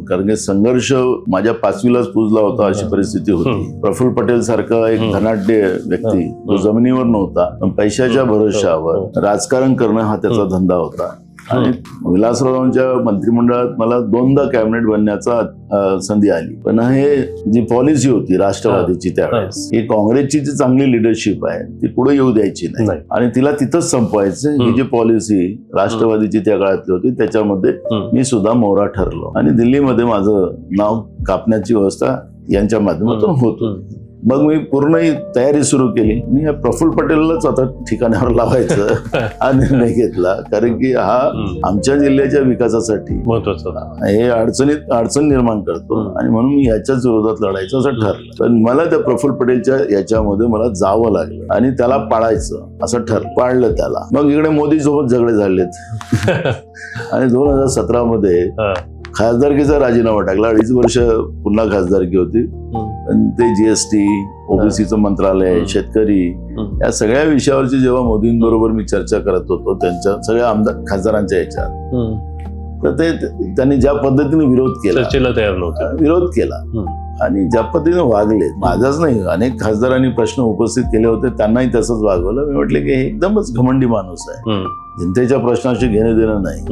कारण की संघर्ष माझ्या 5वीलाच पुजला होता अशी परिस्थिती होती. प्रफुल्ल पटेल सारखा एक धनाढ्य व्यक्ती जो जमिनीवर नव्हता पण पैशाच्या भरोशावर राजकारण करणं हा त्याचा धंदा होता. आणि विलासरावांच्या मंत्रिमंडळात मला 2दा कॅबिनेट बनण्याचा संधी आली. पण हे जी पॉलिसी होती राष्ट्रवादीची त्यावेळेस, ही काँग्रेसची जी चांगली लिडरशिप आहे ती पुढे येऊ द्यायची नाही आणि तिला तिथंच संपवायचं. ही जी पॉलिसी राष्ट्रवादीची त्या काळातली होती त्याच्यामध्ये मी सुद्धा मोहरा ठरलो आणि दिल्लीमध्ये माझं नाव कापण्याची व्यवस्था यांच्या माध्यमातून होत होती. मग मी पूर्ण तयारी सुरू केली. मी या प्रफुल्ल पटेललाच आता ठिकाणावर लावायचं हा निर्णय घेतला, कारण की हा आमच्या जिल्ह्याच्या विकासासाठी महत्वाचा हे अडचण निर्माण करतो आणि म्हणून मी याच्याच विरोधात लढायचं असं ठरलं. पण मला त्या प्रफुल्ल पटेलच्या याच्यामध्ये मला जावं लागलं आणि त्याला पाळायचं असं ठरलं. पाळलं त्याला. मग इकडे मोदी सोबत झगडे झालेत आणि 2017 मध्ये खासदारकीचा राजीनामा टाकला. 2.5 वर्ष पुन्हा खासदारकी होती. ते जीएसटी, ओबीसीचं मंत्रालय, शेतकरी या सगळ्या विषयावरची जेव्हा मोदींबरोबर मी चर्चा करत होतो त्यांच्या सगळ्या आमदार खासदारांच्या याच्यात, तर ते त्यांनी ज्या पद्धतीने विरोध केला आणि ज्या पद्धतीने वागले, माझाच नाही अनेक खासदारांनी प्रश्न उपस्थित केले होते त्यांनाही तसंच वागवलं. मी म्हटलं की हे एकदमच घमंडी माणूस आहे, जनतेच्या प्रश्नाशी घेणं देणं नाही.